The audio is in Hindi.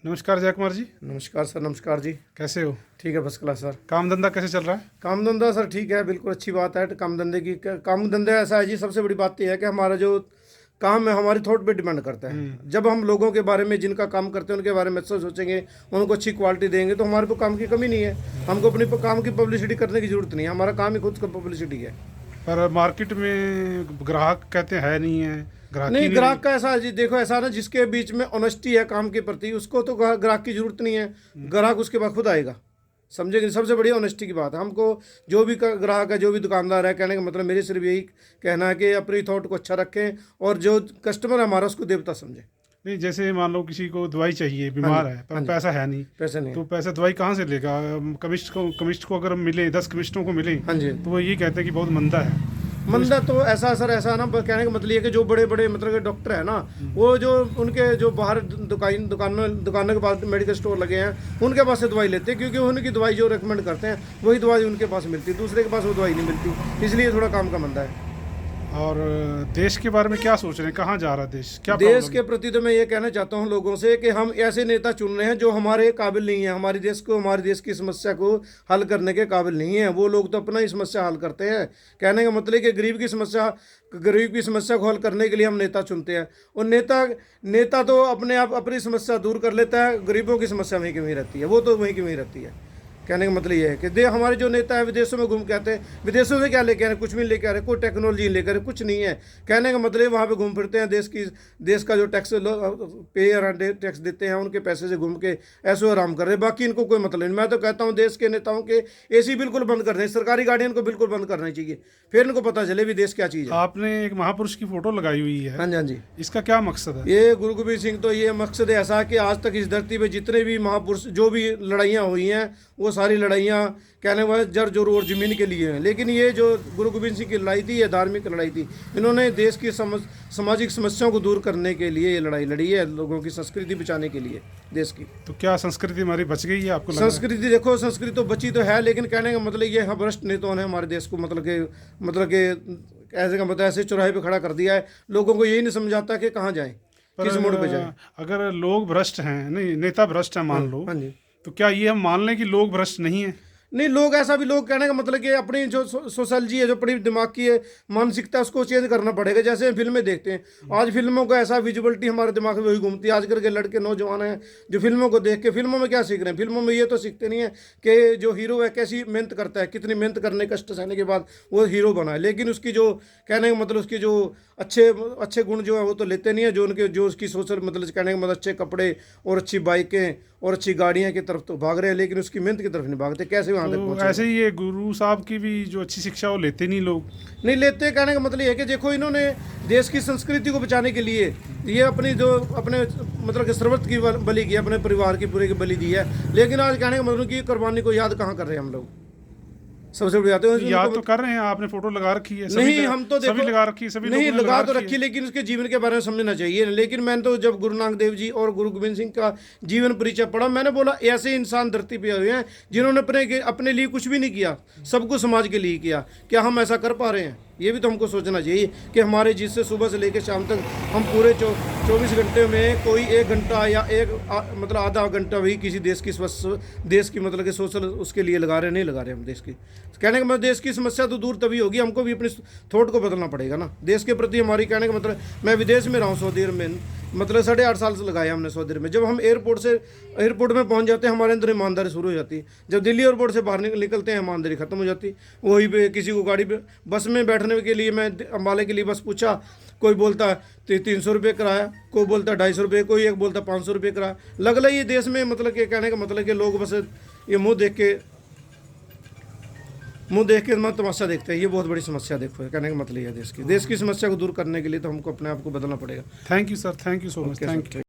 नमस्कार जय कुमार जी। नमस्कार सर। नमस्कार जी। कैसे हो? ठीक है, फर्स्ट क्लास सर। काम धंधा कैसे चल रहा है? काम धंधा सर ठीक है, बिल्कुल अच्छी बात है। काम धंधा ऐसा है जी, सबसे बड़ी बात यह है कि हमारा जो काम है हमारी थॉट पे डिपेंड करता है। जब हम लोगों के बारे में, जिनका काम करते हैं उनके बारे में अच्छा सोचेंगे, उनको अच्छी क्वालिटी देंगे, तो हमारे को काम की कमी नहीं है। हमको अपनी काम की पब्लिसिटी करने की जरूरत नहीं है, हमारा काम ही खुद का पब्लिसिटी है। पर मार्केट में ग्राहक कहते हैं नहीं है, ग्राहक नहीं, ग्राहक का ऐसा है जी, देखो ऐसा ना, जिसके बीच में ऑनेस्टी है काम के प्रति, उसको तो ग्राहक की जरूरत नहीं है। ग्राहक उसके बाद खुद आएगा, समझेंगे। सबसे बड़ी ऑनेस्टी की बात है। हमको जो भी ग्राहक है, जो भी दुकानदार है, कहने का मतलब मेरे सिर्फ यही कहना है कि अपनी थॉट को अच्छा रखें और जो कस्टमर है हमारा उसको देवता समझे। नहीं, जैसे मान लो किसी को दवाई चाहिए, बीमार है पर पैसा है नहीं, पैसे नहीं तो पैसा दवाई कहाँ से लेगा? कमिस्ट को अगर मिले, 10 कमिस्टों को मिले, हाँ जी, तो वो ये कहते हैं कि बहुत मंदा है। मंदा तो ऐसा सर, ऐसा ना, कहने का मतलब ये कि जो बड़े बड़े मतलब के डॉक्टर है ना, वो जो उनके जो बाहर दुकानों के पास मेडिकल स्टोर लगे हैं, उनके पास से दवाई लेते हैं, क्योंकि उनकी दवाई जो रेकमेंड करते हैं वही दवाई उनके पास मिलती है, दूसरे के पास वो दवाई नहीं मिलती, इसलिए थोड़ा काम का मंदा है। और देश के बारे में क्या सोच रहे हैं? कहाँ जा रहा है देश? क्या देश के प्रति तो मैं ये कहना चाहता हूँ लोगों से कि हम ऐसे नेता चुन रहे हैं जो हमारे काबिल नहीं है, हमारे देश की समस्या को हल करने के काबिल नहीं है। वो लोग तो अपना ही समस्या हल करते हैं। कहने का मतलब कि गरीब की समस्या को हल करने के लिए हम नेता चुनते हैं, और नेता तो अपने आप अपनी समस्या दूर कर लेता है, गरीबों की समस्या वहीं की वहीं रहती है, वो तो वहीं की वहीं रहती है। कहने का मतलब ये है कि हमारे जो नेता है विदेशों में घूम के आते हैं, विदेशों से क्या लेके आ रहे हैं? कुछ भी लेके आ रहे हैं, कोई टेक्नोलॉजी लेकर कुछ नहीं है। कहने का मतलब वहाँ पे घूम फिरते हैं, देश का जो टैक्स देते हैं उनके पैसे से घूम के ऐसे आराम कर रहे हैं, बाकी इनको कोई मतलब नहीं। मैं तो कहता हूँ देश के नेताओं के एसी बिल्कुल बंद कर दें, सरकारी गाड़ियाँ इनको बिल्कुल बंद करना चाहिए, फिर इनको पता चले भी देश क्या चीज़ है। आपने एक महापुरुष की फोटो लगाई हुई है। हाँ जी, हाँ जी। इसका क्या मकसद है? ये गुरु गोबिंद सिंह, तो ये मकसद ऐसा है कि आज तक इस धरती पे जितने भी महापुरुष, जो भी लड़ाइयाँ हुई हैं, वो सारी लड़ाइयाँ कहने वाले जड़ जोर और ज़मीन के लिए हैं। लेकिन ये जो गुरु गोबिंद सिंह की लड़ाई थी, ये धार्मिक लड़ाई थी। इन्होंने देश की सामाजिक समस्याओं को दूर करने के लिए ये लड़ाई लड़ी है, लोगों की संस्कृति बचाने के लिए देश की। तो क्या संस्कृति हमारी बच गई है आपको लग रहा है? संस्कृति देखो, संस्कृति तो बची तो है, लेकिन कहने का मतलब ये है भ्रष्ट नेताओं ने हमारे देश को मतलब के ऐसे का मतलब ऐसे चौराहे पे खड़ा कर दिया है। लोगों को यही नहीं समझाता कि कहाँ जाएं, किस मोड़ पे जाएं। अगर लोग भ्रष्ट हैं, नहीं नेता भ्रष्ट है मान लो, हाँ जी। तो क्या ये हम मान लें कि लोग भ्रष्ट नहीं है? नहीं, लोग ऐसा भी, लोग कहने का मतलब कि अपनी जो सोशलॉजी है, जो अपनी दिमाग की है मानसिकता, उसको चेंज करना पड़ेगा। जैसे फिल्में देखते हैं, आज फिल्मों का ऐसा विजुअलिटी हमारे दिमाग में वही घूमती है। आजकल के लड़के नौजवान हैं जो फिल्मों को देख के, फिल्मों में क्या सीख रहे हैं? फिल्मों में ये तो सीखते नहीं है कि जो हीरो है कैसी मेहनत करता है, कितनी मेहनत करने, कष्ट सहने के बाद वो हीरो बना है। लेकिन उसकी जो कहने का मतलब उसकी जो अच्छे गुण जो है वो तो लेते नहीं है, जो उसकी सोशल मतलब कहने का मतलब अच्छे कपड़े और अच्छी बाइकें और अच्छी गाड़ियाँ की तरफ तो भाग रहे हैं, लेकिन उसकी मेहनत की तरफ नहीं भागते। कैसे वहाँ तक पहुँचे? ऐसे ही ये गुरु साहब की भी जो अच्छी शिक्षा वो लेते नहीं, लोग नहीं लेते। कहने का मतलब ये है कि देखो, इन्होंने देश की संस्कृति को बचाने के लिए ये अपने मतलब कि सर्वस्व की बलि की, अपने परिवार की पूरे की बलि दी है। लेकिन आज कहने का मतलब की कुर्बानी को याद कहाँ कर रहे हैं हम लोग? सबसे बड़ी बात है, याद तो कर रहे हैं। आपने फोटो लगा रखी है, नहीं हम तो देखो, सभी लगा रखी है, सभी नहीं लोगों ने लगा तो रखी, लेकिन उसके जीवन के बारे में समझना चाहिए। लेकिन मैंने तो जब गुरु नानक देव जी और गुरु गोबिंद सिंह का जीवन परिचय पढ़ा, मैंने बोला ऐसे इंसान धरती पे हुए हैं जिन्होंने अपने लिए कुछ भी नहीं किया, सब कुछ समाज के लिए किया। क्या हम ऐसा कर पा रहे हैं? ये भी तो हमको सोचना चाहिए कि हमारे जिससे सुबह से लेकर शाम तक हम पूरे 24 घंटे में कोई 1 घंटा या मतलब आधा घंटा भी किसी देश की मतलब कि सोशल उसके लिए लगा रहे, नहीं लगा रहे हम देश की। कहने का मतलब देश की समस्या तो दूर तभी होगी, हमको भी अपनी थॉट को बदलना पड़ेगा ना देश के प्रति हमारी। कहने का मतलब मैं विदेश में रहा हूँ, सऊदी अरब में, मतलब 8.5 साल से लगाया हमने सऊदी अरब में। जब हम एयरपोर्ट में पहुंच जाते हैं, हमारे अंदर ईमानदारी शुरू हो जाती है। जब दिल्ली एयरपोर्ट से बाहर निकलते हैं, ईमानदारी खत्म हो जाती है। वहीं पे किसी को गाड़ी पे बस में बैठने के लिए, मैं अम्बाले के लिए बस पूछा, कोई बोलता है 300 रुपये किराया, कोई बोलता है 250 रुपये, कोई एक बोलता है 500 रुपये किराया। लग ये देश में मतलब कि कहने का मतलब कि लोग बस ये मुँह देख के मैं तमाशा देखते हैं। ये बहुत बड़ी समस्या देखो है, कहने का मतलब है देश की समस्या को दूर करने के लिए तो हमको अपने आप को बदलना पड़ेगा। Thank you sir, thank you so much, thank you.